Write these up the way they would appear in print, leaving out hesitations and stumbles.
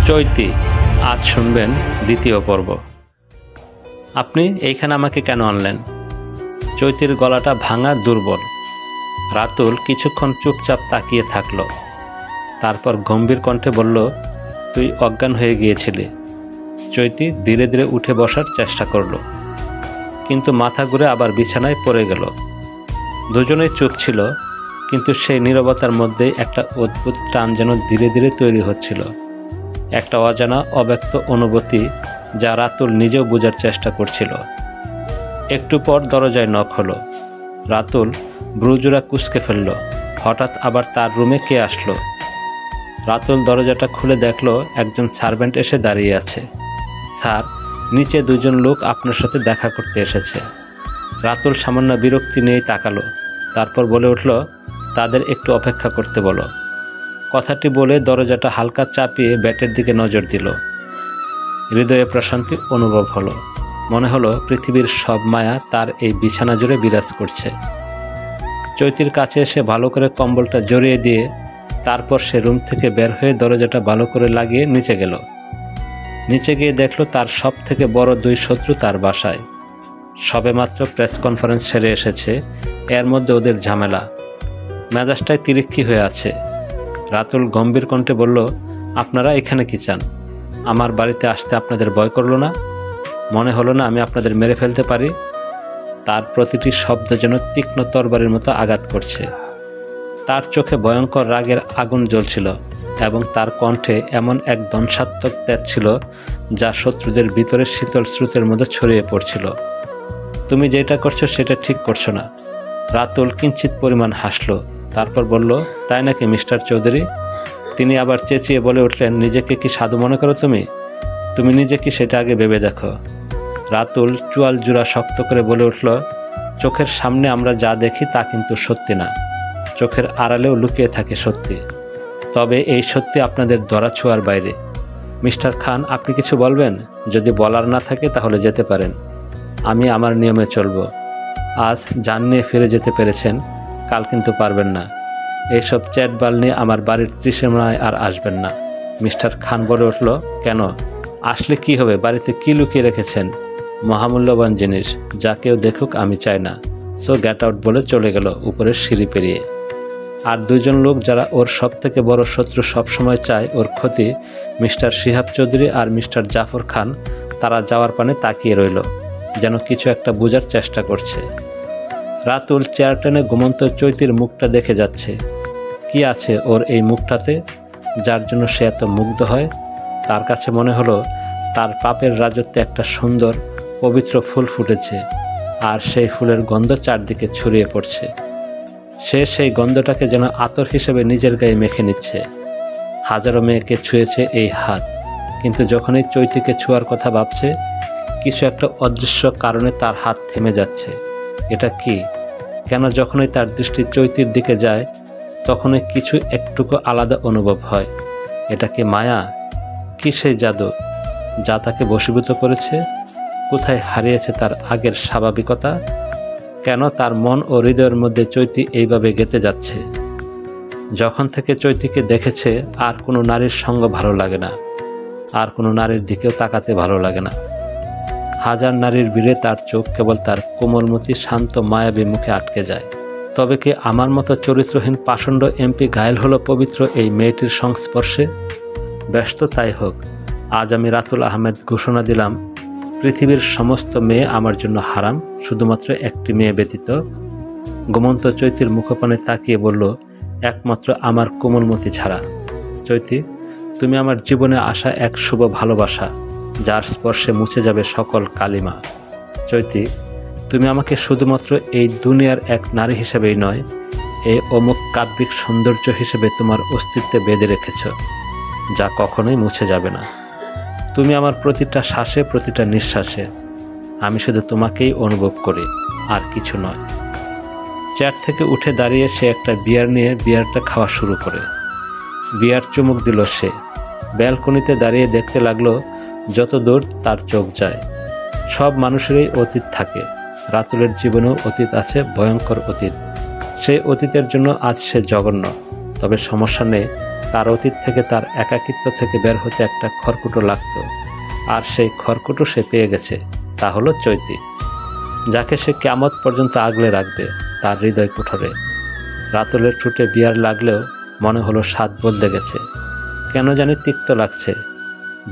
চৈতি, আজ শুনবেন দ্বিতীয় পর্ব। আপনি এইখানে আমাকে কেন আনলেন? চৈতির গলাটা ভাঙা, দুর্বল। রাতুল কিছুক্ষণ চুপচাপ তাকিয়ে থাকল। তারপর গম্ভীর কণ্ঠে বলল, তুই অজ্ঞান হয়ে গিয়েছিলি। চৈতি ধীরে ধীরে উঠে বসার চেষ্টা করল, কিন্তু মাথা ঘুরে আবার বিছানায় পড়ে গেল। দুজনেই চুপ ছিল, কিন্তু সেই নীরবতার মধ্যেই একটা অদ্ভুত টান যেন ধীরে ধীরে তৈরি হচ্ছিল। একটা অজানা অব্যক্ত অনুভূতি, যা রাতুল নিজেও বোঝার চেষ্টা করছিল। একটু পর দরজায় নক হলো। রাতুল ব্রুজোড়া কুঁচকে ফেলল। হঠাৎ আবার তার রুমে কে আসলো? রাতুল দরজাটা খুলে দেখল একজন সার্ভেন্ট এসে দাঁড়িয়ে আছে। স্যার, নিচে দুজন লোক আপনার সাথে দেখা করতে এসেছে। রাতুল সামান্য বিরক্তি নিয়েই তাকালো, তারপর বলে উঠল, তাদের একটু অপেক্ষা করতে বলো। কথাটি বলে দরজাটা হালকা চাপিয়ে ব্যাটের দিকে নজর দিল। হৃদয়ে প্রশান্তি অনুভব হলো। মনে হলো পৃথিবীর সব মায়া তার এই বিছানা জুড়ে বিরাজ করছে। চৈতির কাছে এসে ভালো করে কম্বলটা জড়িয়ে দিয়ে তারপর সে রুম থেকে বের হয়ে দরজাটা ভালো করে লাগিয়ে নিচে গেল। নিচে গিয়ে দেখলো তার সব থেকে বড় দুই শত্রু তার বাসায়। সবেমাত্র প্রেস কনফারেন্স সেরে এসেছে, এর মধ্যে ওদের ঝামেলা। মেজাজটায় তিরিক্ষি হয়ে আছে। রাতুল গম্ভীর কণ্ঠে বলল, আপনারা এখানে কি চান? আমার বাড়িতে আসতে আপনাদের ভয় করলো না? মনে হলো না আমি আপনাদের মেরে ফেলতে পারি? তার প্রতিটি শব্দ যেন তীক্ষ্ণ তরবারির মতো আঘাত করছে। তার চোখে ভয়ঙ্কর রাগের আগুন জ্বলছিল এবং তার কণ্ঠে এমন এক ধ্বংসাত্মক তেজ ছিল যা শত্রুদের ভিতরে শীতল স্রোতের মধ্যে ছড়িয়ে পড়ছিল। তুমি যেটা করছো সেটা ঠিক করছো না। রাতুল কিঞ্চিত পরিমাণ হাসল, তারপর বলল, তাই নাকি মিস্টার চৌধুরী? তিনি আবার চেঁচিয়ে বলে উঠলেন, নিজেকে কি সাধু মনে করো তুমি? তুমি নিজে কি সেটা আগে ভেবে দেখো। রাতুল চুয়াল জোড়া শক্ত করে বলে উঠল, চোখের সামনে আমরা যা দেখি তা কিন্তু সত্যি না। চোখের আড়ালেও লুকিয়ে থাকে সত্যি। তবে এই সত্যি আপনাদের ধরা ছোঁয়ার বাইরে। মিস্টার খান, আপনি কিছু বলবেন? যদি বলার না থাকে তাহলে যেতে পারেন। আমি আমার নিয়মে চলব। আজ জান নিয়ে ফিরে যেতে পেরেছেন, কাল কিন্তু পারবেন না। এইসব চ্যাটবাল নিয়ে আমার বাড়ির ত্রিসীমানায় আর আসবেন না। মিস্টার খান বলে উঠল, কেন? আসলে কি হবে? বাড়িতে কি লুকিয়ে রেখেছেন? মহামূল্যবান জিনিস, যা কেউ দেখুক আমি চাই না। সো গেট আউট বলে চলে গেল উপরের সিঁড়ি পেরিয়ে। আর দুজন লোক যারা ওর সব থেকে বড় শত্রু, সবসময় চায় ওর ক্ষতি, মিস্টার শিহাব চৌধুরী আর মিস্টার জাফর খান, তারা যাওয়ার পানে তাকিয়ে রইল, যেন কিছু একটা বোঝার চেষ্টা করছে। রাতুল চেয়ার টেনে ঘুমন্ত চৈতির মুখটা দেখে যাচ্ছে। কি আছে ওর এই মুখটাতে যার জন্য সে এত মুগ্ধ হয়? তার কাছে মনে হলো তার পাপের রাজত্বে একটা সুন্দর পবিত্র ফুল ফুটেছে, আর সেই ফুলের গন্ধ চারদিকে ছড়িয়ে পড়ছে। সে সেই গন্ধটাকে যেন আতর হিসেবে নিজের গায়ে মেখে নিচ্ছে। হাজারো মেয়েকে ছুঁয়েছে এই হাত, কিন্তু যখনই চৈতিকে ছোঁয়ার কথা ভাবছে, কিছু একটা অদৃশ্য কারণে তার হাত থেমে যাচ্ছে। এটা কি? কেন যখনই তার দৃষ্টি চৈতির দিকে যায়, তখনই কিছু একটুকু আলাদা অনুভব হয়। এটা কি মায়া? কি সেই জাদু যা তাকে বশীভূত করেছে? কোথায় হারিয়েছে তার আগের স্বাভাবিকতা? কেন তার মন ও হৃদয়ের মধ্যে চৈতি এইভাবে গেঁথে যাচ্ছে? যখন থেকে চৈতিকে দেখেছে, আর কোনো নারীর সঙ্গ ভালো লাগে না, আর কোনো নারীর দিকেও তাকাতে ভালো লাগে না। হাজার নারীর ভিড়ে তার চোখ কেবল তার কোমলমতি শান্ত মায়াবী মুখে আটকে যায়। তবে কি আমার মতো চরিত্রহীন পাষণ্ড এমপি ঘায়েল হলো পবিত্র এই মেয়েটির সংস্পর্শে? ব্যস্ত তাই হোক। আজ আমি রাতুল আহমেদ ঘোষণা দিলাম, পৃথিবীর সমস্ত মেয়ে আমার জন্য হারাম, শুধুমাত্র একটি মেয়ে ব্যতীত। ঘুমন্ত চৈতির মুখপানে তাকিয়ে বলল, একমাত্র আমার কোমলমতি ছাড়া। চৈতি, তুমি আমার জীবনে আসা এক শুভ ভালোবাসা, যার স্পর্শে মুছে যাবে সকল কালিমা। চৈতি, তুমি আমাকে শুধুমাত্র এই দুনিয়ার এক নারী হিসেবেই নয়, এই অমুক কাব্যিক সৌন্দর্য হিসেবে তোমার অস্তিত্বে বেঁধে রেখেছ, যা কখনোই মুছে যাবে না। তুমি আমার প্রতিটা শ্বাসে, প্রতিটা নিঃশ্বাসে। আমি শুধু তোমাকেই অনুভব করি, আর কিছু নয়। চেয়ার থেকে উঠে দাঁড়িয়ে সে একটা বিয়ার নিয়ে বিয়ারটা খাওয়া শুরু করে। বিয়ার চুমুক দিল সে। ব্যালকনিতে দাঁড়িয়ে দেখতে লাগলো যত দূর তার চোখ যায়। সব মানুষেরই অতীত থাকে। রাতুলের জীবনেও অতীত আছে, ভয়ঙ্কর অতীত। সেই অতীতের জন্য আজ সে জঘন্য। তবে সমস্যা নেই, তার অতীত থেকে, তার একাকিত্ব থেকে বের হতে একটা খড়কুটো লাগতো, আর সেই খড়কুটো সে পেয়ে গেছে। তা হলো চৈতি, যাকে সে কিয়ামত পর্যন্ত আগলে রাখবে তার হৃদয় কুঠরে। রাতুলের ঠোঁটে বিয়ার লাগলেও মনে হলো স্বাদ বদলে গেছে। কেন জানি তিক্ত লাগছে,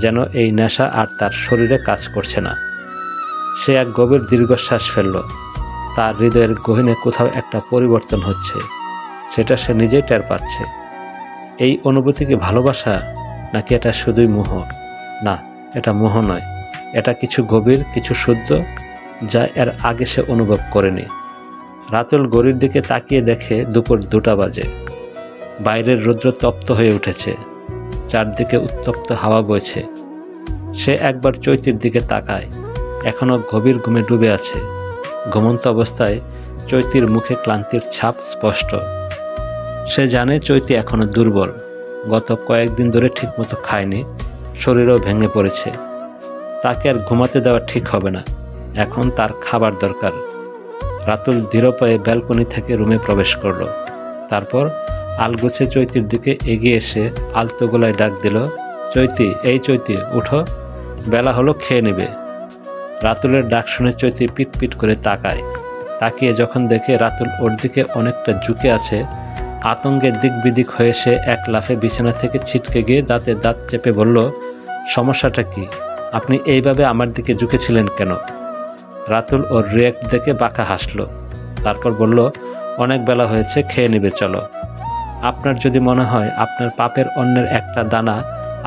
যেন এই নেশা আর তার শরীরে কাজ করছে না। সে এক গভীর দীর্ঘশ্বাস ফেলল। তার হৃদয়ের গহীনে কোথাও একটা পরিবর্তন হচ্ছে, সেটা সে নিজেই টের পাচ্ছে। এই অনুভূতি কি ভালোবাসা, নাকি এটা শুধুই মোহ? না, এটা মোহ নয়, এটা কিছু গভীর, কিছু শুদ্ধ, যা এর আগে সে অনুভব করেনি। রাতুল ঘড়ির দিকে তাকিয়ে দেখে দুপুর 2টা বাজে। বাইরের রৌদ্র তপ্ত হয়ে উঠেছে, চারদিকে উত্তপ্ত হাওয়া বইছে। সে একবার চৈতির দিকে তাকায়, এখনো গভীর ঘুমে ডুবে আছে। ঘুমন্ত অবস্থায় চৈতির মুখে ক্লান্তির ছাপ স্পষ্ট। সে জানে চৈতি এখনো দুর্বল, গত কয়েকদিন ধরে ঠিকমতো খায়নি, শরীরও ভেঙে পড়েছে। তাকে আর ঘুমাতে দেওয়া ঠিক হবে না, এখন তার খাবার দরকার। রাতুল ধীর পায়ে ব্যালকনি থেকে রুমে প্রবেশ করল। তারপর আলগোছে চৈতির দিকে এগিয়ে এসে আলতো গলায় ডাক দিল, চৈতি, এই চৈতি, উঠো, বেলা হলো, খেয়ে নেবে। রাতুলের ডাক শুনে চৈতি পিট পিট করে তাকায়। তাকিয়ে যখন দেখে রাতুল ওর দিকে অনেকটা ঝুঁকে আছে, আতঙ্কে দিক বিদিক হয়ে সে এক লাফে বিছানা থেকে ছিটকে গিয়ে দাঁতে দাঁত চেপে বলল, সমস্যাটা কি? আপনি এইভাবে আমার দিকে ঝুঁকেছিলেন কেন? রাতুল ওর রিয়াক্ট দেখে বাঁকা হাসলো। তারপর বলল, অনেক বেলা হয়েছে, খেয়ে নেবে, চলো। আপনার যদি মনে হয় আপনার পাপের অন্যের একটা দানা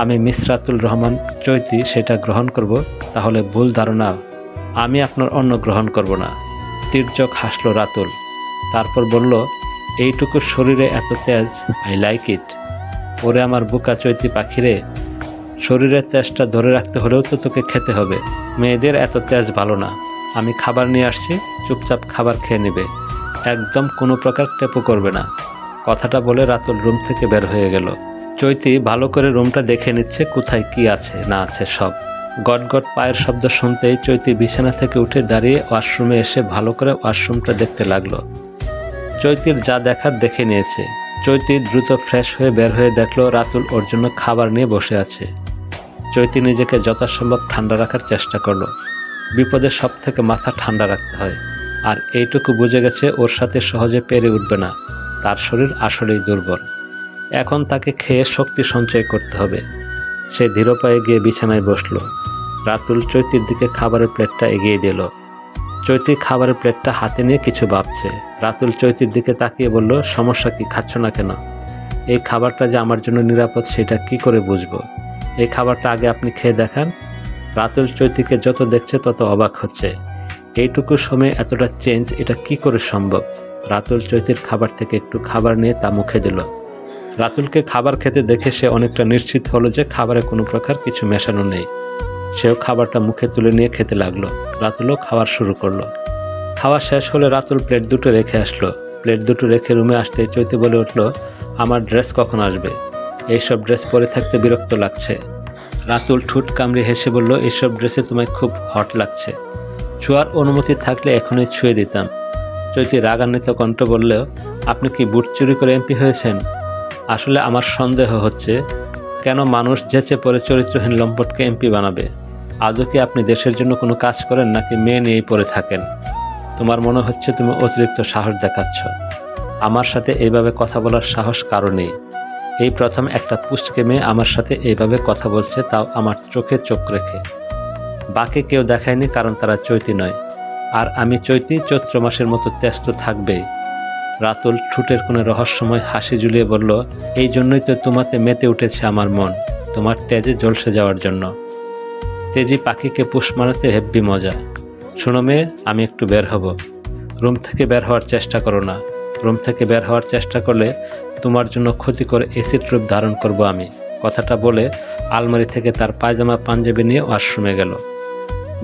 আমি মিস রাতুল রহমান চৈতি সেটা গ্রহণ করব, তাহলে ভুল ধারণা। আমি আপনার অন্ন গ্রহণ করব না। তির্যক হাসলো রাতুল। তারপর বলল, এইটুকু শরীরে এত তেজ, আই লাইক ইট। ওরে আমার বুকা চৈতি পাখিরে, শরীরের তেজটা ধরে রাখতে হলেও তো তোকে খেতে হবে। মেয়েদের এত তেজ ভালো না। আমি খাবার নিয়ে আসছি, চুপচাপ খাবার খেয়ে নেবে, একদম কোনো প্রকার টেপো করবে না। কথাটা বলে রাতুল রুম থেকে বের হয়ে গেল। চৈতি ভালো করে রুমটা দেখে নিচ্ছে, কোথায় কি আছে না আছে সব। গটগট পায়ের শব্দ শুনতেই চৈতি বিছানা থেকে উঠে দাঁড়িয়ে ওয়াশরুমে এসে ভালো করে ওয়াশরুমটা দেখতে লাগলো। চৈতির যা দেখার দেখে নিয়েছে। চৈতি দ্রুত ফ্রেশ হয়ে বের হয়ে দেখলো রাতুল ওর জন্য খাবার নিয়ে বসে আছে। চৈতি নিজেকে যথাসম্ভব ঠান্ডা রাখার চেষ্টা করলো। বিপদে সব থেকে মাথা ঠান্ডা রাখতে হয়, আর এইটুকু বুঝে গেছে ওর সাথে সহজে পেরে উঠবে না। তার শরীর আসলেই দুর্বল। এখন তাকে খেয়ে শক্তি সঞ্চয় করতে হবে। সে ধীর পায়ে গিয়ে বিছানায় বসলো। রাতুল চৈতির দিকে খাবারের প্লেটটা এগিয়ে দিল। চৈতি খাবারের প্লেটটা হাতে নিয়ে কিছু ভাবছে। রাতুল চৈতির দিকে তাকিয়ে বলল, সমস্যা কি, খাচ্ছ না কেন? এই খাবারটা যে আমার জন্য নিরাপদ সেটা কি করে বুঝবো? এই খাবারটা আগে আপনি খেয়ে দেখান। রাতুল চৈতিকে যত দেখছে তত অবাক হচ্ছে। এইটুকু সময়ে এতটা চেঞ্জ, এটা কি করে সম্ভব? রাতুল চৈতির খাবার থেকে একটু খাবার নিয়ে তা মুখে দিল। রাতুলকে খাবার খেতে দেখে সে অনেকটা নিশ্চিত হলো যে খাবারে কোনো প্রকার কিছু মেশানো নেই। সেও খাবারটা মুখে তুলে নিয়ে খেতে লাগলো। রাতুলও খাবার শুরু করলো। খাওয়া শেষ হলে রাতুল প্লেট দুটো রেখে আসলো। প্লেট দুটো রেখে রুমে আসতে চৈতি বলে উঠল, আমার ড্রেস কখন আসবে? এইসব ড্রেস পরে থাকতে বিরক্ত লাগছে। রাতুল ঠোঁট কামড়ে হেসে বলল, এইসব ড্রেসে তোমায় খুব হট লাগছে। ছোঁয়ার অনুমতি থাকলে এখনই ছুঁয়ে দিতাম। চৈতি রাগান্বিত কণ্ঠ বললেও, আপনি কি বুট চুরি করে এমপি হয়েছেন? আসলে আমার সন্দেহ হচ্ছে, কেন মানুষ যেচে পড়ে চরিত্রহীন লম্পটকে এমপি বানাবে? আদৌ কি আপনি দেশের জন্য কোনো কাজ করেন, নাকি মেয়ে নিয়েই পড়ে থাকেন? তোমার মনে হচ্ছে তুমি অতিরিক্ত সাহস দেখাচ্ছ। আমার সাথে এইভাবে কথা বলার সাহস কারো নেই। এই প্রথম একটা পুচকে মেয়ে আমার সাথে এইভাবে কথা বলছে, তাও আমার চোখে চোখ রেখে। বাকি কেউ দেখায়নি, কারণ তারা চৈতি নয়। আর আমি চৈতি, চৈত্র মাসের মতো তেজ তো থাকবেই। রাতুল ঠোঁটের কোণে রহস্যময় হাসি ঝুলিয়ে বলল, এই জন্যই তো তোমাতে মেতে উঠেছে আমার মন, তোমার তেজে ঝলসে যাওয়ার জন্য। তেজি পাখিকে পুষ মারাতে হেব্বি মজা। শোনো মেয়ে, আমি একটু বের হব। রুম থেকে বের হওয়ার চেষ্টা করো না। রুম থেকে বের হওয়ার চেষ্টা করলে তোমার জন্য ক্ষতিকর অ্যাসিড রূপ ধারণ করব আমি। কথাটা বলে আলমারি থেকে তার পায়জামা পাঞ্জাবি নিয়ে ওয়াশরুমে গেল।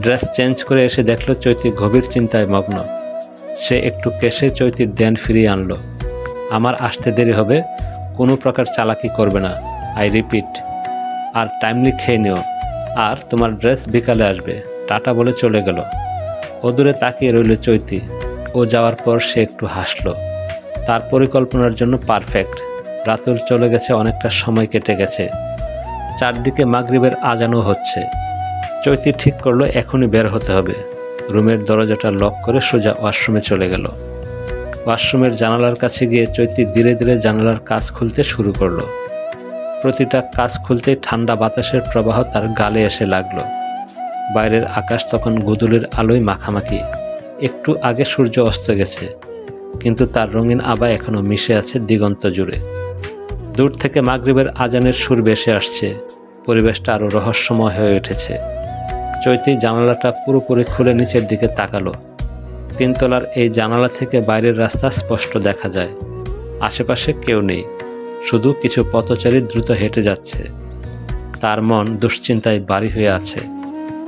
ড্রেস চেঞ্জ করে এসে দেখলো চৈতি গভীর চিন্তায় মগ্ন। সে একটু কেশে চৈতির ধ্যান ফিরিয়ে আনলো। আমার আসতে দেরি হবে, কোনো প্রকার চালাকি করবে না, আই রিপিট। আর টাইমলি খেয়ে নিও। আর তোমার ড্রেস বিকালে আসবে, টাটা বলে চলে গেল। ও দূরে তাকিয়ে রইল চৈতি। ও যাওয়ার পর সে একটু হাসলো। তার পরিকল্পনার জন্য পারফেক্ট। রাতুল চলে গেছে, অনেকটা সময় কেটে গেছে। চারদিকে মাগরিবের আজানও হচ্ছে। চৈতি ঠিক করলো এখনই বের হতে হবে। রুমের দরজাটা লক করে সোজা ওয়াশরুমে চলে গেল। ওয়াশরুমের জানালার কাছে গিয়ে চৈতি ধীরে ধীরে জানালার কাজ খুলতে শুরু করলো। প্রতিটা কাজ খুলতেই ঠান্ডা বাতাসের প্রবাহ তার গালে এসে লাগলো। বাইরের আকাশ তখন গোধূলির আলোয় মাখামাখি। একটু আগে সূর্য অস্ত গেছে, কিন্তু তার রঙিন আভা এখনো মিশে আছে দিগন্ত জুড়ে। দূর থেকে মাগরিবের আজানের সুর ভেসে আসছে। পরিবেশটা আরো রহস্যময় হয়ে উঠেছে। চৈতি জানালাটা পুরোপুরি খুলে নিচের দিকে তাকালো। 3 তলার এই জানালা থেকে বাইরের রাস্তা স্পষ্ট দেখা যায়। আশেপাশে কেউ নেই, শুধু কিছু পথচারী দ্রুত হেঁটে যাচ্ছে। তার মন দুশ্চিন্তায় ভারী হয়ে আছে।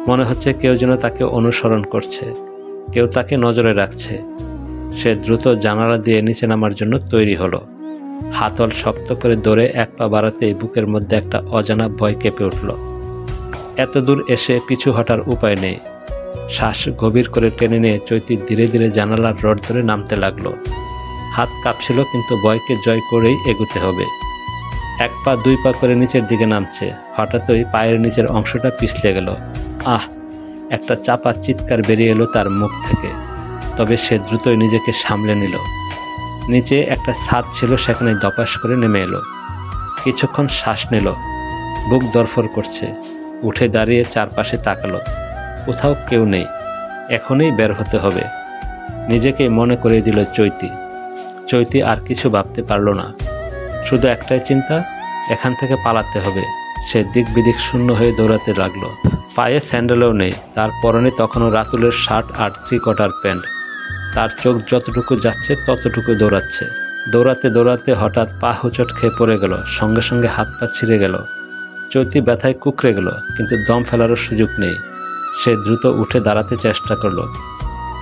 মনে হচ্ছে কেউ যেন তাকে অনুসরণ করছে, কেউ তাকে নজরে রাখছে। সে দ্রুত জানালা দিয়ে নিচে নামার জন্য তৈরি হলো। হাতল শক্ত করে দৌড়ে 1 পা বাড়াতেই বুকের মধ্যে একটা অজানা ভয় কেঁপে উঠল। এত দূর এসে পিছু হটার উপায় নেই। শ্বাস গভীর করে টেনে নিয়ে চৈতি ধীরে ধীরে জানালার রড ধরে নামতে লাগলো। হাত কাঁপছিল, কিন্তু ভয়কে জয় করেই এগুতে হবে। 1 পা 2 পা করে নিচের দিকে নামছে। হঠাৎই পায়ের নিচের অংশটা পিছলে গেল। আহ! একটা চাপা চিৎকার বেরিয়ে এলো তার মুখ থেকে। তবে সে দ্রুতই নিজেকে সামলে নিল। নিচে একটা ছাদ ছিল, সেখানে ধপাস করে নেমে এলো। কিছুক্ষণ শ্বাস নিল। বুক দরফর করছে। উঠে দাঁড়িয়ে চারপাশে তাকালো। কোথাও কেউ নেই। এখনই বের হতে হবে, নিজেকে মনে করিয়ে দিল চৈতি। চৈতি আর কিছু ভাবতে পারল না। শুধু একটাই চিন্তা, এখান থেকে পালাতে হবে। সে দিক বিদিক শূন্য হয়ে দৌড়াতে লাগলো। পায়ে স্যান্ডেলও নেই। তার পরনে তখনও রাতুলের শার্ট আর 3/4 প্যান্ট। তার চোখ যতটুকু যাচ্ছে ততটুকু দৌড়াচ্ছে। দৌড়াতে দৌড়াতে হঠাৎ পা হোঁচট খেয়ে পড়ে গেল। সঙ্গে সঙ্গে হাত পা ছিঁড়ে গেল। চৈতি ব্যথায় কুঁকড়ে গেল, কিন্তু দম ফেলারও সুযোগ নেই। সে দ্রুত উঠে দাঁড়াতে চেষ্টা করলো,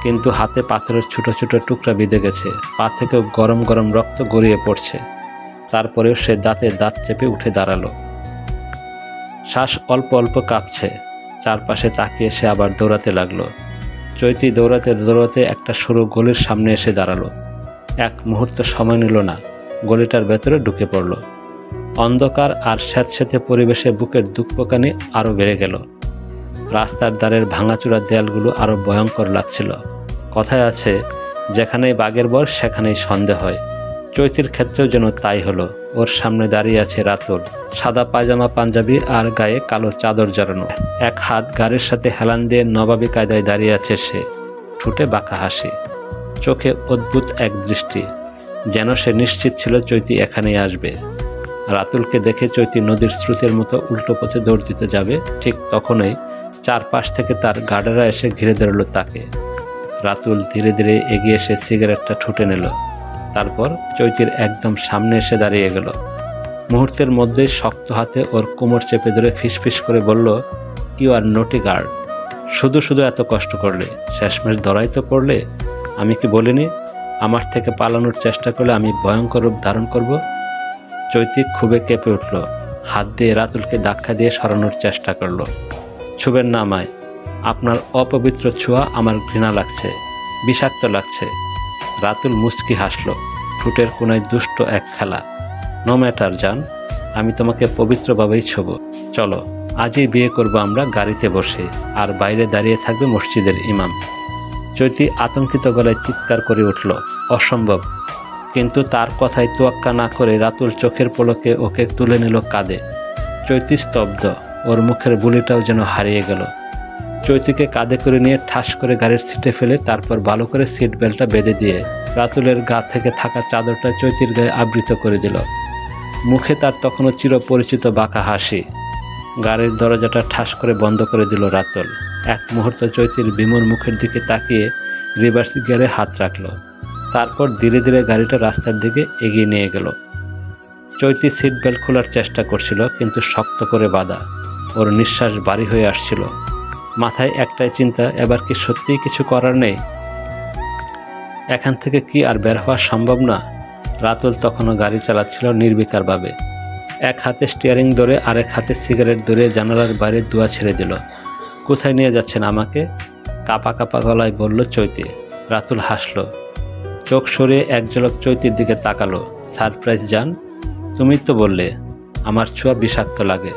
কিন্তু হাতে পাথরের ছোট ছোট টুকরা বিঁধে গেছে। পা থেকেও গরম গরম রক্ত গড়িয়ে পড়ছে। তারপরেও সে দাঁতে দাঁত চেপে উঠে দাঁড়ালো। শ্বাস অল্প অল্প কাঁপছে। চারপাশে তাকিয়ে সে আবার দৌড়াতে লাগলো। চৈতি দৌড়াতে দৌড়াতে একটা সরু গলির সামনে এসে দাঁড়ালো। 1 মুহূর্ত সময় নিল না, গলিটার ভেতরে ঢুকে পড়ল। অন্ধকার আর স্যাঁতস্যাঁতে পরিবেশে বুকের দুঃখকানি আরও বেড়ে গেল। রাস্তার ধারের ভাঙাচোরা দেয়ালগুলো আরও ভয়ঙ্কর লাগছিল। কথায় আছে, যেখানেই বাঘের বর সেখানেই সন্দেহ হয়। চৈতির ক্ষেত্রেও যেন তাই হলো। ওর সামনে দাঁড়িয়ে আছে রাতুল। সাদা পায়জামা পাঞ্জাবি আর গায়ে কালো চাদর জড়ানো। 1 হাত গাড়ির সাথে হেলান দিয়ে নবাবী কায়দায় দাঁড়িয়ে আছে সে। ঠোঁটে বাঁকা হাসি, চোখে অদ্ভুত এক দৃষ্টি, যেন সে নিশ্চিত ছিল চৈতি এখানেই আসবে। রাতুলকে দেখে চৈতি নদীর স্রোতের মতো উল্টো পথে দৌড় দিতে যাবে। ঠিক তখনই চারপাশ থেকে তার গার্ডাররা এসে ঘিরে ধরল তাকে। রাতুল ধীরে ধীরে এগিয়ে এসে সিগারেটটা ঠুটে নিল। তারপর চৈতির একদম সামনে এসে দাঁড়িয়ে গেল। মুহূর্তের মধ্যেই শক্ত হাতে ওর কোমর চেপে ধরে ফিসফিস করে বলল, ইউ আর নটি গার্ড। শুধু শুধু এত কষ্ট করলে, শেষমেশ ধরাই তো পড়লে। আমি কি বলিনি আমার থেকে পালানোর চেষ্টা করলে আমি ভয়ঙ্কর রূপ ধারণ করব? চৈতি খুবই কেঁপে উঠল। হাত দিয়ে রাতুলকে ধাক্কা দিয়ে সরানোর চেষ্টা করলো। ছুবেন না আমায়। আপনার অপবিত্র ছোঁয়া আমার ঘৃণা লাগছে, বিষাক্ত লাগছে। রাতুল মুচকি হাসল। ঠোঁটের কোনায় দুষ্ট এক খেলা। নো ম্যাটার জান, আমি তোমাকে পবিত্রভাবেই ছোব। চলো, আজই বিয়ে করব আমরা গাড়িতে বসে, আর বাইরে দাঁড়িয়ে থাকবে মসজিদের ইমাম। চৈতি আতঙ্কিত গলায় চিৎকার করে উঠল, অসম্ভব। কিন্তু তার কথায় তোয়াক্কা না করে রাতুল চোখের পলকে ওকে তুলে নিল কাঁধে। চৈতি স্তব্ধ। ওর মুখের বুলিটাও যেন হারিয়ে গেল। চৈতিকে কাঁধে করে নিয়ে ঠাস করে গাড়ির সিটে ফেলে তারপর ভালো করে সিট বেল্টটা বেঁধে দিয়ে রাতুলের গা থেকে থাকা চাদরটা চৈতির গায়ে আবৃত করে দিল। মুখে তার তখনও চিরপরিচিত বাঁকা হাসি। গাড়ির দরজাটা ঠাস করে বন্ধ করে দিল রাতুল। 1 মুহূর্ত চৈতির বিমূর মুখের দিকে তাকিয়ে রিভার্স গিয়ারে হাত রাখল। তারপর ধীরে ধীরে গাড়িটা রাস্তার দিকে এগিয়ে নিয়ে গেল। চৈতি সিট বেল্ট খোলার চেষ্টা করছিল, কিন্তু শক্ত করে বাঁধা। ওর নিঃশ্বাস ভারী হয়ে আসছিল। মাথায় একটাই চিন্তা, এবার কি সত্যিই কিছু করার নেই? এখান থেকে কি আর বের হওয়া সম্ভব না? রাতুল তখনও গাড়ি চালাচ্ছিল নির্বিকারভাবে। 1 হাতে স্টিয়ারিং ধরে আরেক হাতে সিগারেট ধরে জানালার বাইরে ধোঁয়া ছেড়ে দিল। কোথায় নিয়ে যাচ্ছেন আমাকে? কাঁপা কাঁপা গলায় বলল চৈতি। রাতুল হাসল। চোখ সরিয়ে এক ঝলক চৈতির দিকে তাকালো। সারপ্রাইজ জান? তুমি তো বললে আমার ছোঁয়া বিষাক্ত লাগে,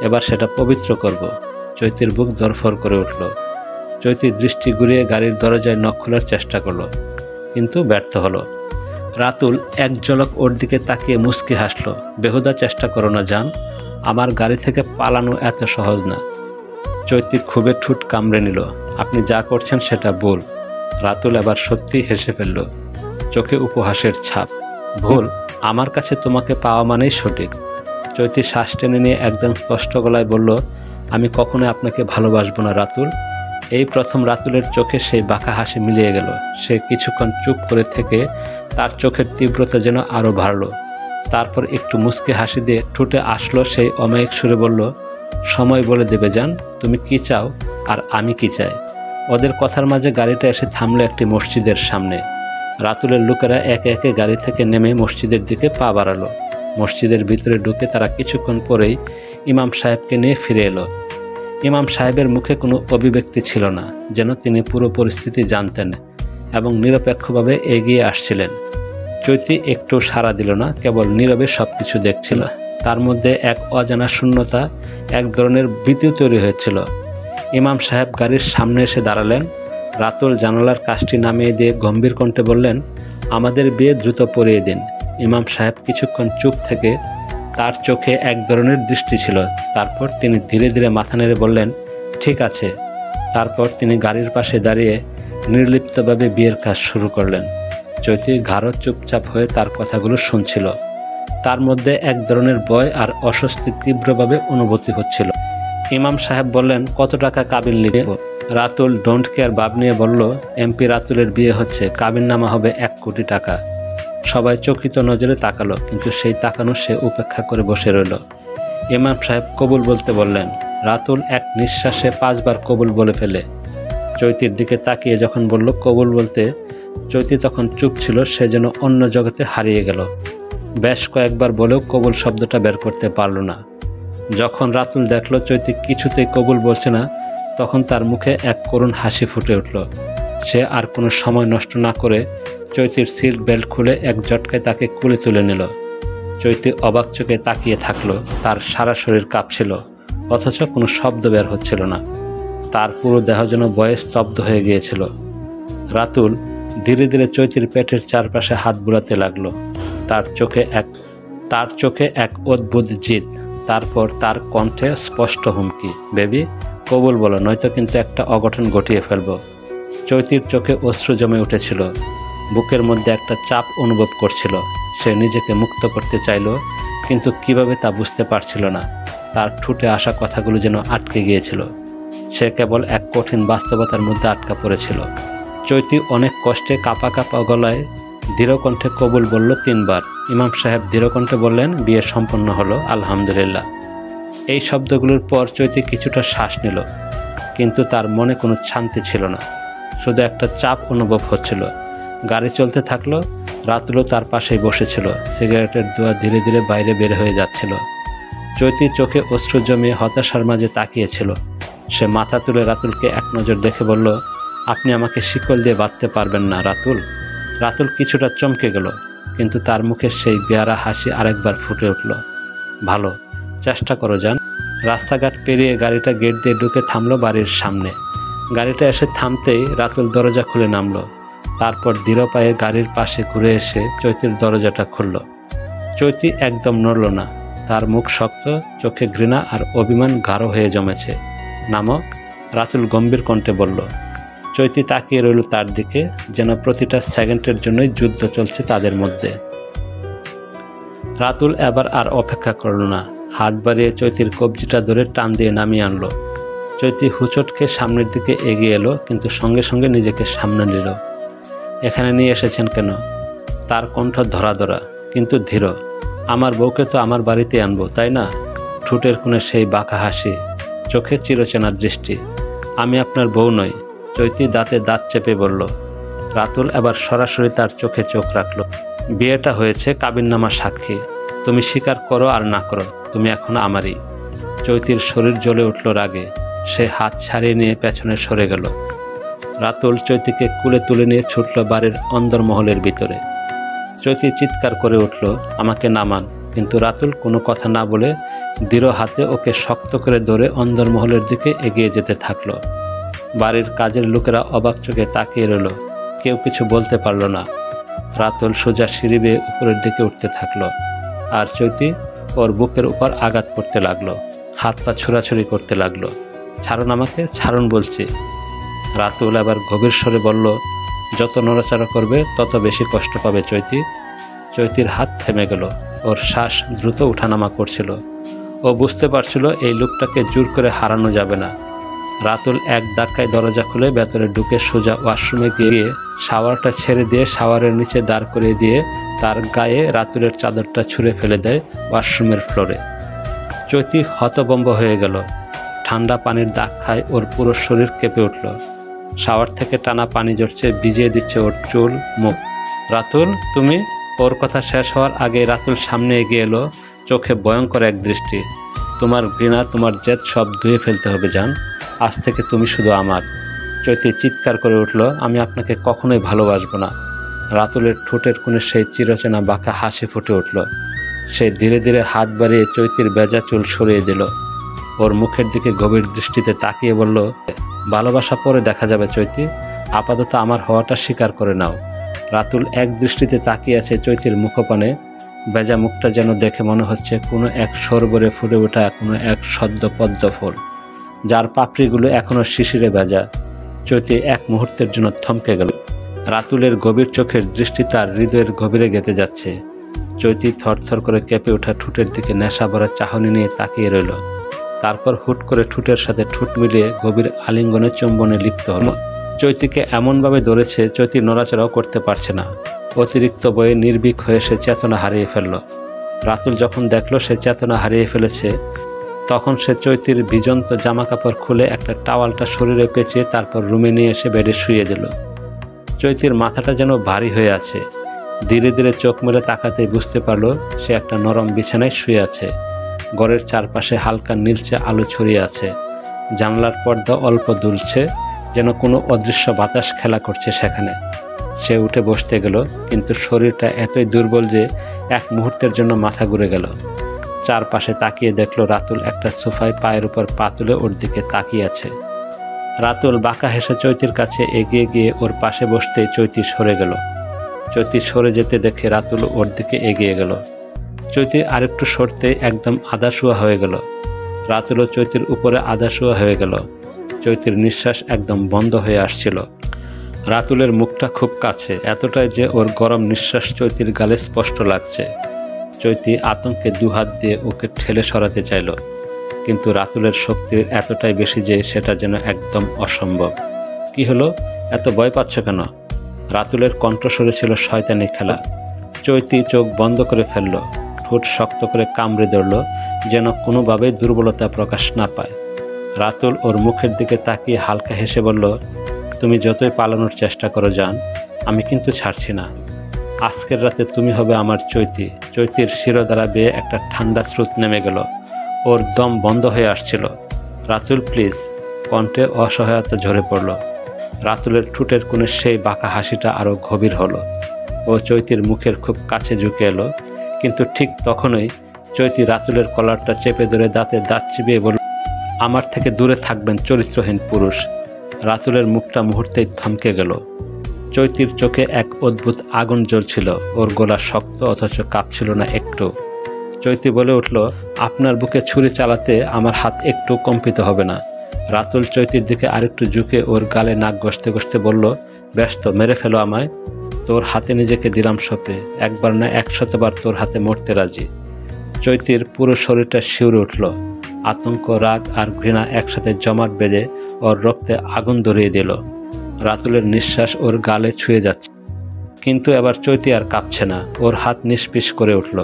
এবার সেটা পবিত্র করব। চৈতির বুক ধড়ফড় করে উঠল। চৈতির দৃষ্টি ঘুরিয়ে গাড়ির দরজায় নখ খোলার চেষ্টা করলো, কিন্তু ব্যর্থ হলো। রাতুল এক ঝলক ওর দিকে তাকিয়ে মুচকি হাসলো। বেহুদা চেষ্টা করো না জান, আমার গাড়ি থেকে পালানো এত সহজ না। চৈতি খুবই ঠোঁট কামড়ে নিল। আপনি যা করছেন সেটা ভুল। রাতুল এবার সত্যি হেসে ফেলল, চোখে উপহাসের ছাপ। ভুল? আমার কাছে তোমাকে পাওয়া মানেই সঠিক। চৈতি শ্বাস টেনে নিয়ে একদম স্পষ্ট গলায় বলল, আমি কখনোই আপনাকে ভালোবাসবো না রাতুল। এই প্রথম রাতুলের চোখে সেই বাঁকা হাসি মিলিয়ে গেল। সে কিছুক্ষণ চুপ করে থেকে তার চোখের তীব্রতা যেন আরও বাড়ল। তারপর একটু মুচকি হাসি দিয়ে ঠোঁটে আসলো সেই অমায়িক সুরে বলল, সময় বলে দেবে জান তুমি কি চাও আর আমি কি চাই। ওদের কথার মাঝে গাড়িটা এসে থামলো একটি মসজিদের সামনে। রাতুলের লোকেরা একে একে গাড়ি থেকে নেমে মসজিদের দিকে পা বাড়ালো। মসজিদের ভিতরে ঢুকে তারা কিছুক্ষণ পরেই ইমাম সাহেবকে নিয়ে ফিরে এলো। ইমাম সাহেবের মুখে কোনো অভিব্যক্তি ছিল না, যেন তিনি পুরো পরিস্থিতি জানতেন এবং নিরপেক্ষভাবে এগিয়ে আসছিলেন। চৈতি একটু সাড়া দিল না, কেবল নীরবে সব কিছু দেখছিল। তার মধ্যে এক অজানা শূন্যতা, এক ধরনের ভীতি তৈরি হয়েছিল। ইমাম সাহেব গাড়ির সামনে এসে দাঁড়ালেন। রাতুল জানালার কাজটি নামিয়ে দিয়ে গম্ভীর কণ্ঠে বললেন, আমাদের বিয়ে দ্রুত পড়িয়ে দিন। ইমাম সাহেব কিছুক্ষণ চুপ থেকে তার চোখে এক ধরনের দৃষ্টি ছিল। তারপর তিনি ধীরে ধীরে মাথা নেড়ে বললেন, ঠিক আছে। তারপর তিনি গাড়ির পাশে দাঁড়িয়ে নির্লিপ্তভাবে বিয়ের কাজ শুরু করলেন। চৈতি ঘাড় চুপচাপ হয়ে তার কথাগুলো শুনছিল। তার মধ্যে এক ধরনের ভয় আর অস্বস্তি তীব্রভাবে অনুভূতি হচ্ছিল। ইমাম সাহেব বললেন, কত টাকা কাবিন লিখব? রাতুল ডোন্ট কেয়ার ভাব নিয়ে বলল, এমপি রাতুলের বিয়ে হচ্ছে, কাবিননামা হবে 1 কোটি টাকা। সবাই চকিত নজরে তাকালো, কিন্তু সেই তাকানো সে উপেক্ষা করে বসে রইল। ইমাম সাহেব কবুল বলতে বললেন। রাতুল এক নিঃশ্বাসে 5 বার কবুল বলে ফেলে। চৈতির দিকে তাকিয়ে যখন বলল কবুল বলতে, চৈতি তখন চুপ ছিল। সে যেন অন্য জগতে হারিয়ে গেল। বেশ কয়েকবার বলেও কবুল শব্দটা বের করতে পারল না। যখন রাতুল দেখল চৈতি কিছুতেই কবুল বলছে না, তখন তার মুখে এক করুণ হাসি ফুটে উঠল। সে আর কোনো সময় নষ্ট না করে চৈতির সিট বেল্ট খুলে এক ঝটকায় তাকে কোলে তুলে নিল। চৈতি অবাক চোখে তাকিয়ে থাকলো। তার সারা শরীর কাঁপছিল, অথচ কোনো শব্দ বের হচ্ছিল না। তার পুরো দেহ যেন ভয়ে স্তব্ধ হয়ে গিয়েছিল। রাতুল ধীরে ধীরে চৈতির পেটের চারপাশে হাত বুলাতে লাগলো। তার চোখে এক অদ্ভুত জিদ। তারপর তার কণ্ঠে স্পষ্ট হুমকি, বেবি কবুল বলো, নয়তো কিন্তু একটা অঘটন ঘটিয়ে ফেলবো। চৈতির চোখে অশ্রু জমে উঠেছিল। বুকের মধ্যে একটা চাপ অনুভব করছিল। সে নিজেকে মুক্ত করতে চাইল, কিন্তু কিভাবে তা বুঝতে পারছিল না। তার ঠোঁটে আসা কথাগুলো যেন আটকে গিয়েছিল। সে কেবল এক কঠিন বাস্তবতার মধ্যে আটকা পড়েছিল। চৈতি অনেক কষ্টে কাঁপা কাঁপা গলায় দৃঢ় কণ্ঠে কবুল বলল 3 বার। ইমাম সাহেব দৃঢ় কণ্ঠে বললেন, বিয়ে সম্পন্ন হলো, আলহামদুলিল্লাহ। এই শব্দগুলোর পর চৈতি কিছুটা শ্বাস নিল, কিন্তু তার মনে কোনো শান্তি ছিল না। শুধু একটা চাপ অনুভব হচ্ছিল। গাড়ি চলতে থাকলো। রাতুলও তার পাশেই বসেছিল। সিগারেটের ধোঁয়া ধীরে ধীরে বাইরে বের হয়ে যাচ্ছিল। চৈতির চোখে অশ্রু জমিয়ে হতাশার মাঝে তাকিয়েছিল। সে মাথা তুলে রাতুলকে এক নজর দেখে বলল, আপনি আমাকে শিকল দিয়ে বাঁধতে পারবেন না রাতুল। রাতুল কিছুটা চমকে গেল, কিন্তু তার মুখে সেই বেয়ারা হাসি আরেকবার ফুটে উঠল। ভালো, চেষ্টা করো যান। রাস্তাঘাট পেরিয়ে গাড়িটা গেট দিয়ে ঢুকে থামলো বাড়ির সামনে। গাড়িটা এসে থামতেই রাতুল দরজা খুলে নামলো। তারপর দৃঢ় পায়ে গাড়ির পাশে ঘুরে এসে চৈতির দরজাটা খুলল। চৈতি একদম নড়ল না। তার মুখ শক্ত, চোখে ঘৃণা আর অভিমান গাঢ় হয়ে জমেছে। নামো, রাতুল গম্ভীর কণ্ঠে বলল। চৈতি তাকিয়ে রইল তার দিকে, যেন প্রতিটা সেকেন্ডের জন্যই যুদ্ধ চলছে তাদের মধ্যে। রাতুল এবার আর অপেক্ষা করল না। হাত বাড়িয়ে চৈতির কবজিটা ধরে টান দিয়ে নামিয়ে আনলো। চৈতি হুচট খেয়ে সামনের দিকে এগিয়ে এলো, কিন্তু সঙ্গে সঙ্গে নিজেকে সামনে নিল। এখানে নিয়ে এসেছেন কেন? তার কণ্ঠ ধরা ধরা কিন্তু ধীর। আমার বউকে তো আমার বাড়িতে আনবো, তাই না? ঠোঁটের কোণে সেই বাঁকা হাসি, চোখে চিরচেনা দৃষ্টি। আমি আপনার বউ নই, চৈতি দাঁতে দাঁত চেপে বলল। রাতুল এবার সরাসরি তার চোখে চোখ রাখল। বিয়েটা হয়েছে কাবিননামা সাক্ষী। তুমি স্বীকার করো আর না করো, তুমি এখন আমারই। চৈতির শরীর জ্বলে উঠল রাগে। সে হাত ছাড়িয়ে নিয়ে পেছনে সরে গেল। রাতুল চৈতিকে কুলে তুলে নিয়ে ছুটল বাড়ির অন্দরমহলের ভিতরে। চৈতি চিৎকার করে উঠল, আমাকে নামান, কিন্তু রাতুল কোনো কথা না বলে দৃঢ় হাতে ওকে শক্ত করে ধরে অন্দরমহলের দিকে এগিয়ে যেতে থাকলো। বাড়ির কাজের লোকেরা অবাক চোখে তাকিয়ে রইল, কেউ কিছু বলতে পারল না। রাতুল সোজা সিঁড়ি বেয়ে উপরের দিকে উঠতে থাকলো, আর চৈতি ওর বুকের উপর আঘাত করতে লাগলো, হাত পা ছোড়াছুড়ি করতে লাগলো। ছাড়ুন আমাকে, ছাড়ুন বলছি। রাতুল আবার গভীর স্বরে বলল, যত নড়াচড়া করবে তত বেশি কষ্ট পাবে চৈতি। চৈতির হাত থেমে গেল, ওর শ্বাস দ্রুত উঠানামা করছিল। ও বুঝতে পারছিল এই লোকটাকে জোর করে হারানো যাবে না। রাতুল এক ধাক্কায় দরজা খুলে ভেতরে ঢুকে সোজা ওয়াশরুমে গিয়ে শাওয়ারটা ছেড়ে দিয়ে শাওয়ারের নিচে দাঁড় করিয়ে দিয়ে তার গায়ে রাতুলের চাদরটা ছুঁড়ে ফেলে দেয় ওয়াশরুমের ফ্লোরে। চৈতি হতভম্ব হয়ে গেল। ঠান্ডা পানির দাগ খায়, ওর পুরো শরীর কেঁপে উঠল। শাওয়ার থেকে টানা পানি ঝরছে, ভিজিয়ে দিচ্ছে ওর চুল মুখ। রাতুল, তুমি? ওর কথা শেষ হওয়ার আগে রাতুল সামনে এগিয়ে এলো, চোখে ভয়ঙ্কর এক দৃষ্টি। তোমার ঘৃণা, তোমার জেদ সব ধুয়ে ফেলতে হবে জান। আজ থেকে তুমি শুধু আমার। চৈতি চিৎকার করে উঠল, আমি আপনাকে কখনোই ভালোবাসবো না। রাতুলের ঠোঁটের কোণে সেই চিরচেনা বাঁকা হাসি ফুটে উঠল। সে ধীরে ধীরে হাত বাড়িয়ে চৈতির ভেজা চুল সরিয়ে দিল। ওর মুখের দিকে গভীর দৃষ্টিতে তাকিয়ে বলল, ভালোবাসা পরে দেখা যাবে চৈতি, আপাতত আমার হওয়াটা স্বীকার করে নাও। রাতুল এক দৃষ্টিতে তাকিয়ে আছে চৈতির মুখপানে। ভেজা মুখটা যেন দেখে মনে হচ্ছে কোনো এক সরবরে ফুটে ওঠা কোনো এক সদ্য পদ্ম ফুল, যার পাপড়িগুলো এখনো শিশিরে ভেজা। চৈতি এক মুহূর্তের জন্য থমকে গেল। রাতুলের গভীর চোখের দৃষ্টি তার হৃদয়ের গভীরে গেঁথে যাচ্ছে। চৈতি থরথর করে কেঁপে ওঠা ঠোঁটের দিকে নেশা ভরা চাহনি নিয়ে তাকিয়ে রইল। তারপর হুট করে ঠোঁটের সাথে ঠোঁট মিলিয়ে গভীর আলিঙ্গনে চুম্বনে লিপ্ত হলো। চৈতিকে এমনভাবে ধরেছে চৈতি নড়াচড়াও করতে পারছে না। অতিরিক্ত বয়ে নির্ভীক হয়ে সে চেতনা হারিয়ে ফেলল। রাতুল যখন দেখল সে চেতনা হারিয়ে ফেলেছে, তখন সে চৈতির ভিজন্ত জামা কাপড় খুলে একটা টাওয়ালটা শরীরে পেঁচিয়ে তারপর রুমে নিয়ে এসে বেডে শুয়ে দিল। চৈতির মাথাটা যেন ভারী হয়ে আছে। ধীরে ধীরে চোখ মেলে তাকাতেই বুঝতে পারল সে একটা নরম বিছানায় শুয়ে আছে। ঘরের চারপাশে হালকা নীলচে আলো ছড়িয়ে আছে। জানলার পর্দা অল্প দুলছে, যেন কোনো অদৃশ্য বাতাস খেলা করছে সেখানে। সে উঠে বসতে গেল, কিন্তু শরীরটা এতই দুর্বল যে এক মুহূর্তের জন্য মাথা ঘুরে গেল। চারপাশে তাকিয়ে দেখল রাতুল একটা সোফায় পায়ের উপর পা তুলে ওর দিকে তাকিয়ে আছে। রাতুল বাঁকা হেসে চৈতির কাছে এগিয়ে গিয়ে ওর পাশে বসতেই চৈতি সরে গেল। চৈতি সরে যেতে দেখে রাতুল ওর দিকে এগিয়ে গেল। চৈতি আরেকটু সরতে একদম আধাশোয়া হয়ে গেল। রাতুলও চৈতির উপরে আধাশোয়া হয়ে গেল। চৈতির নিঃশ্বাস একদম বন্ধ হয়ে আসছিল। রাতুলের মুখটা খুব কাছে, এতটাই যে ওর গরম নিঃশ্বাস চৈতির গালে স্পষ্ট লাগছে। চৈতি আতঙ্কে দুহাত দিয়ে ওকে ঠেলে সরাতে চাইল, কিন্তু রাতুলের শক্তির এতটাই বেশি যে সেটা যেন একদম অসম্ভব। কি হলো, এত ভয় পাচ্ছ কেন? রাতুলের কণ্ঠস্বরে ছিল শয়তানি খেলা। চৈতি চোখ বন্ধ করে ফেলল, ঠোঁট শক্ত করে কামড়ে ধরল, যেন কোনোভাবেই দুর্বলতা প্রকাশ না পায়। রাতুল ওর মুখের দিকে তাকিয়ে হালকা হেসে বলল, তুমি যতই পালানোর চেষ্টা করো জান, আমি কিন্তু ছাড়ছি না। আজকের রাতে তুমি হবে আমার চৈতি। চৈতির শিরোধারা বেয়ে একটা ঠান্ডা স্রোত নেমে গেল। ওর দম বন্ধ হয়ে আসছিল। রাতুল প্লিজ, কণ্ঠে অসহায়তা ঝরে পড়ল। রাতুলের ঠোঁটের কোণে সেই বাঁকা হাসিটা আরও গভীর হলো। ও চৈতির মুখের খুব কাছে ঝুঁকে এলো, কিন্তু ঠিক তখনই চৈতি রাতুলের কলারটা চেপে ধরে দাঁতে দাঁত চিবিয়ে বলল, আমার থেকে দূরে থাকবেন চরিত্রহীন পুরুষ। রাতুলের মুখটা মুহূর্তেই থমকে গেল। চৈতির চোখে এক অদ্ভুত আগুন জ্বলছিল। ওর গলা শক্ত অথচ কাঁপছিল না একটু। চৈতি বলে উঠল, আপনার বুকে ছুরি চালাতে আমার হাত একটু কম্পিত হবে না। রাতুল চৈতির দিকে আরেকটু ঝুঁকে ওর গালে নাক ঘষতে ঘষতে বলল, ব্যস্ত, মেরে ফেলো আমায়। তোর হাতে নিজেকে দিলাম সঁপে, একবার না 100 বার তোর হাতে মরতে রাজি। চৈতির পুরো শরীরটা শিউরে উঠল। আতঙ্ক, রাগ আর ঘৃণা একসাথে জমাট বেঁধে ওর রক্তে আগুন ধরিয়ে দিল। রাতুলের নিঃশ্বাস ওর গালে ছুঁয়ে যাচ্ছে, কিন্তু এবার চৈতি আর কাঁপছে না। ওর হাত নিষ্পিস করে উঠল।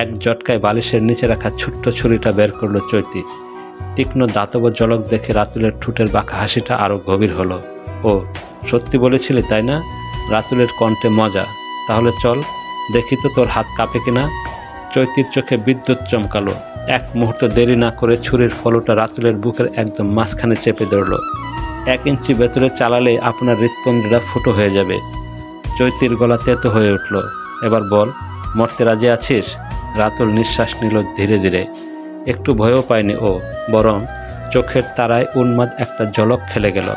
এক ঝটকায় বালিশের নিচে রাখা ছোট্ট ছুরিটা বের করলো চৈতি। তীক্ষ্ণ দাতব জলক দেখে রাতুলের ঠোঁটের বাঁকা হাসিটা আরও গভীর হলো। ও সত্যি বলেছিলি তাই না? রাতুলের কণ্ঠে মজা। তাহলে চল, দেখি তো তোর হাত কাঁপে কিনা। চৈতির চোখে বিদ্যুৎ চমকালো। এক মুহূর্ত দেরি না করে ছুরির ফলটা রাতুলের বুকের একদম মাঝখানে চেপে ধরল। 1 ইঞ্চি ভেতরে চালালে আপনার হৃৎপিণ্ডটা ফুটো হয়ে যাবে। চৈতির গলা তেতো হয়ে উঠল। এবার বল, মরতে রাজি আছিস? রাতুল নিঃশ্বাস নিল ধীরে ধীরে। একটু ভয়ও পায়নি ও, বরং চোখের তারায় উন্মাদ একটা ঝলক খেলে গেল।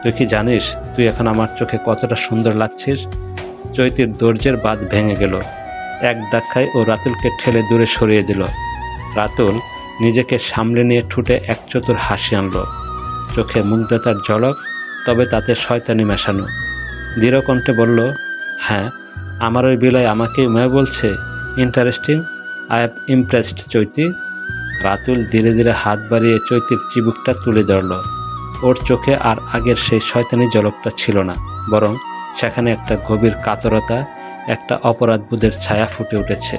তুই কি জানিস তুই এখন আমার চোখে কতটা সুন্দর লাগছিস? চৈতির ধৈর্যের বাঁধ ভেঙে গেল। এক ধাক্কায় ও রাতুলকে ঠেলে দূরে সরিয়ে দিল। রাতুল নিজেকে সামলে নিয়ে ঠুটে এক চতুর হাসি আনল, চোখে মুগ্ধতার ঝলক, তবে তাতে শয়তানি মেশানো। দৃঢ় কণ্ঠে বলল, হ্যাঁ, আমার ওই বিলায় আমাকেই মেয়ে বলছে। ইন্টারেস্টিং, আই হ্যাভ ইমপ্রেসড চৈতি। রাতুল ধীরে ধীরে হাত বাড়িয়ে চৈতির চিবুকটা তুলে ধরল। ওর চোখে আর আগের সেই শয়তানি ঝলকটা ছিল না, বরং সেখানে একটা গভীর কাতরতা, একটা অপরাধবোধের ছায়া ফুটে উঠেছে।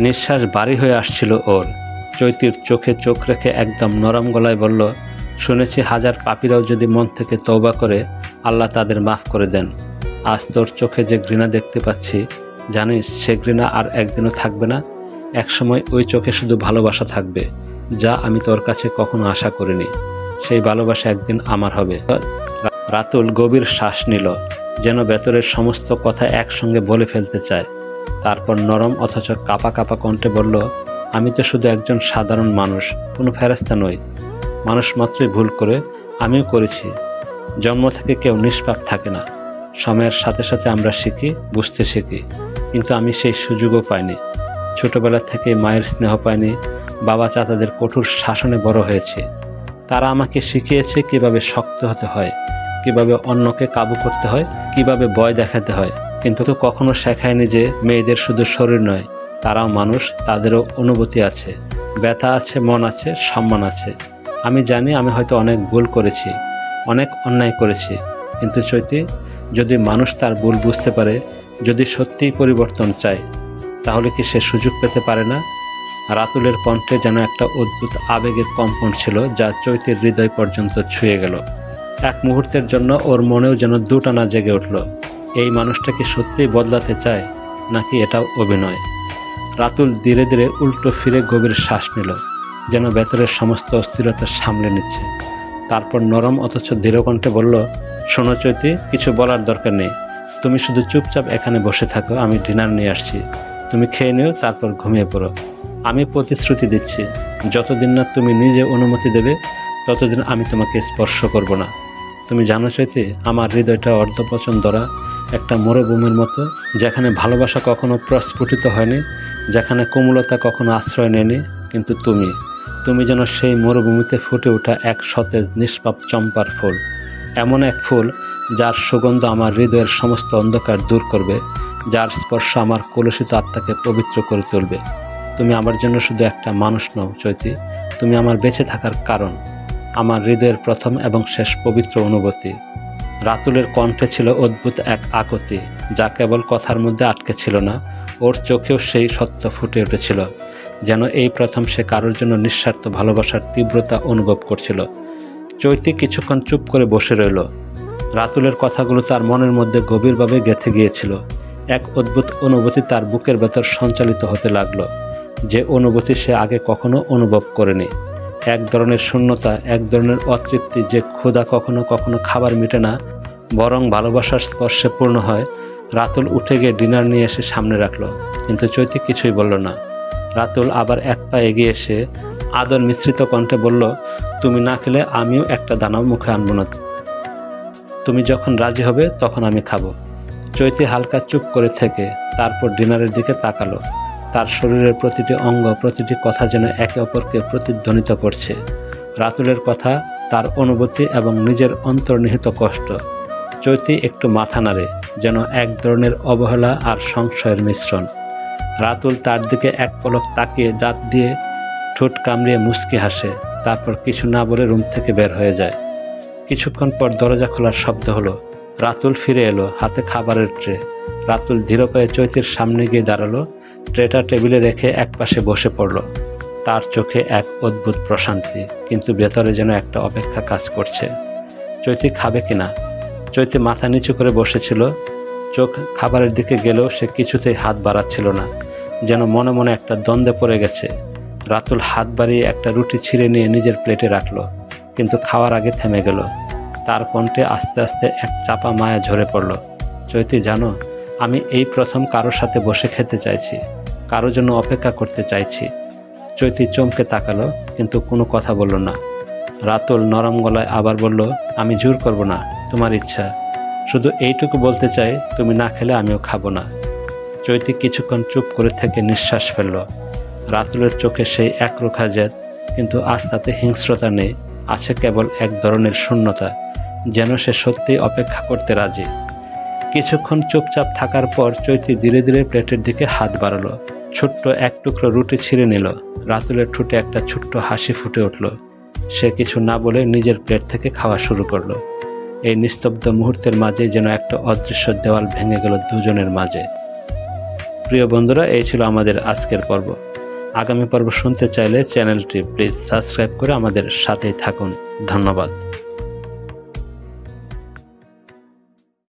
নিঃশ্বাস ভারী হয়ে আসছিল ওর। চৈতির চোখে চোখ রেখে একদম নরম গলায় বলল, শুনেছি হাজার পাপীরাও যদি মন থেকে তওবা করে আল্লাহ তাদের মাফ করে দেন। আজ তোর চোখে যে ঘৃণা দেখতে পাচ্ছি, জানিস সে ঘৃণা আর একদিনও থাকবে না। একসময় ওই চোখে শুধু ভালোবাসা থাকবে, যা আমি তোর কাছে কখনো আশা করিনি। সেই ভালোবাসা একদিন আমার হবে। রাতুল গভীর শ্বাস নিল, যেন ভেতরের সমস্ত কথা একসঙ্গে বলে ফেলতে চায়। তারপর নরম অথচ কাঁপা কাঁপা কণ্ঠে বলল, আমি তো শুধু একজন সাধারণ মানুষ, কোনো ফেরেশতা নই। মানুষ মাত্রই ভুল করে, আমিও করেছি। জন্ম থেকে কেউ নিষ্পাপ থাকে না। সময়ের সাথে সাথে আমরা শিখি, বুঝতে শিখি, কিন্তু আমি সেই সুযোগও পাইনি। ছোটবেলা থেকে মায়ের স্নেহ পাইনি, বাবা চাচাদের কঠোর শাসনে বড় হয়েছে। তারা আমাকে শিখিয়েছে কিভাবে শক্ত হতে হয়, কিভাবে অন্যকে কাবু করতে হয়, কিভাবে ভয় দেখাতে হয়, কিন্তু তো কখনো শেখায়নি যে মেয়েদের শুধু শরীর নয়, তারাও মানুষ, তাদেরও অনুভূতি আছে, ব্যথা আছে, মন আছে, সম্মান আছে। আমি জানি আমি হয়তো অনেক ভুল করেছি, অনেক অন্যায় করেছি, কিন্তু চৈতি, যদি মানুষ তার ভুল বুঝতে পারে, যদি সত্যিই পরিবর্তন চায়, তাহলে কি সে সুযোগ পেতে পারে না? রাতুলের কণ্ঠে যেন একটা অদ্ভুত আবেগের কম্পন ছিল, যা চৈতির হৃদয় পর্যন্ত ছুঁয়ে গেল। এক মুহূর্তের জন্য ওর মনেও যেন দুটানা জেগে উঠল। এই মানুষটা কি সত্যিই বদলাতে চায়, নাকি এটাও অভিনয়? রাতুল ধীরে ধীরে উল্টো ফিরে গভীর শ্বাস নিল, যেন ভেতরের সমস্ত অস্থিরতা সামলে নিচ্ছে। তারপর নরম অথচ দৃঢ় কণ্ঠে বলল, শোনো চৈতি, কিছু বলার দরকার নেই। তুমি শুধু চুপচাপ এখানে বসে থাকো, আমি ডিনার নিয়ে আসছি। তুমি খেয়ে নিও, তারপর ঘুমিয়ে পড়ো। আমি প্রতিশ্রুতি দিচ্ছি, যতদিন না তুমি নিজে অনুমতি দেবে, ততদিন আমি তোমাকে স্পর্শ করব না। তুমি জানো চৈতি, আমার হৃদয়টা অর্ধপচন ধরা একটা মরুভূমির মতো, যেখানে ভালোবাসা কখনো প্রস্ফুটিত হয়নি, যেখানে কোমলতা কখনো আশ্রয় নেয়নি, কিন্তু তুমি যেন সেই মরুভূমিতে ফুটে ওঠা এক সতেজ নিষ্পাপ চম্পার ফুল। এমন এক ফুল যার সুগন্ধ আমার হৃদয়ের সমস্ত অন্ধকার দূর করবে, যার স্পর্শ আমার কলুষিত আত্মাকে পবিত্র করে তুলবে। তুমি আমার জন্য শুধু একটা মানুষ নও চৈতি, তুমি আমার বেঁচে থাকার কারণ, আমার হৃদয়ের প্রথম এবং শেষ পবিত্র অনুভূতি। রাতুলের কণ্ঠে ছিল অদ্ভুত এক আকুতি, যা কেবল কথার মধ্যে আটকে ছিল না, ওর চোখেও সেই সত্য ফুটে উঠেছিল, যেন এই প্রথম সে কারোর জন্য নিঃস্বার্থ ভালোবাসার তীব্রতা অনুভব করছিল। চৈতি কিছুক্ষণ চুপ করে বসে রইল। রাতুলের কথাগুলো তার মনের মধ্যে গভীরভাবে গেঁথে গিয়েছিল। এক অদ্ভুত অনুভূতি তার বুকের ভেতর সঞ্চালিত হতে লাগলো, যে অনুভূতি সে আগে কখনো অনুভব করেনি। এক ধরনের শূন্যতা, এক ধরনের অতৃপ্তি, যে ক্ষুধা কখনো কখনো খাবার মিটে না, বরং ভালোবাসার স্পর্শে পূর্ণ হয়। রাতুল উঠে গিয়ে ডিনার নিয়ে এসে সামনে রাখলো, কিন্তু চৈতি কিছুই বলল না। রাতুল আবার এক পা এগিয়ে এসে আদর মিশ্রিত কণ্ঠে বলল, তুমি না খেলে আমিও একটা দানাও মুখে আনবো না। তুমি যখন রাজি হবে তখন আমি খাবো। চৈতি হালকা চুপ করে থেকে তারপর ডিনারের দিকে তাকালো। তার শরীরের প্রতিটি অঙ্গ, প্রতিটি কথা যেন একে অপরকে প্রতিধ্বনিত করছে। রাতুলের কথা, তার অনুভূতি এবং নিজের অন্তর্নিহিত কষ্ট। চৈতি একটু মাথা নাড়ে, যেন এক ধরনের অবহেলা আর সংশয়ের মিশ্রণ। রাতুল তার দিকে এক পলক তাকিয়ে দাঁত দিয়ে ঠোঁট কামড়িয়ে মুচকি হাসে, তারপর কিছু না বলে রুম থেকে বের হয়ে যায়। কিছুক্ষণ পর দরজা খোলার শব্দ হলো। রাতুল ফিরে এলো, হাতে খাবারের ট্রে। রাতুল ধীর পায়ে চৈতির সামনে গিয়ে দাঁড়ালো, ট্রেটা টেবিলে রেখে একপাশে বসে পড়ল। তার চোখে এক অদ্ভুত প্রশান্তি, কিন্তু ভেতরে যেন একটা অপেক্ষা কাজ করছে। চৈতি খাবে কিনা? চৈতি মাথা নিচু করে বসেছিল, চোখ খাবারের দিকে গেলেও সে কিছুতেই হাত বাড়াচ্ছিল না, যেন মনে মনে একটা দ্বন্দ্বে পড়ে গেছে। রাতুল হাত বাড়িয়ে একটা রুটি ছিঁড়ে নিয়ে নিজের প্লেটে রাখলো, কিন্তু খাওয়ার আগে থেমে গেল। তার কণ্ঠে আস্তে আস্তে এক চাপা মায়া ঝরে পড়ল। চৈতি, জানো, আমি এই প্রথম কারোর সাথে বসে খেতে চাইছি, কারোর জন্য অপেক্ষা করতে চাইছি। চৈতি চমকে তাকালো, কিন্তু কোনো কথা বলল না। রাতুল নরম গলায় আবার বলল, আমি জোর করব না, তোমার ইচ্ছা। শুধু এইটুকু বলতে চাই, তুমি না খেলে আমিও খাবো না। চৈতি কিছুক্ষণ চুপ করে থেকে নিঃশ্বাস ফেলল। রাতুলের চোখে সেই একরোখা জেদ, কিন্তু আজ তাতে হিংস্রতা নেই, আছে কেবল এক ধরনের শূন্যতা, যেন সে সত্যিই অপেক্ষা করতে রাজি। কিছুক্ষণ চুপচাপ থাকার পর চৈতি ধীরে ধীরে প্লেটের দিকে হাত বাড়ালো। ছোট্ট এক টুকরো রুটি ছিঁড়ে নিল। রাতুলের ঠোঁটে একটা ছোট্ট হাসি ফুটে উঠল। সে কিছু না বলে নিজের প্লেট থেকে খাওয়া শুরু করলো। এই নিস্তব্ধ মুহূর্তের মাঝে যেন একটা অদৃশ্য দেওয়াল ভেঙে গেল দুজনের মাঝে। প্রিয় বন্ধুরা, এই ছিল আমাদের আজকের পর্ব। আগামী পর্ব শুনতে চাইলে চ্যানেলটি প্লিজ সাবস্ক্রাইব করে আমাদের সাথেই থাকুন। ধন্যবাদ।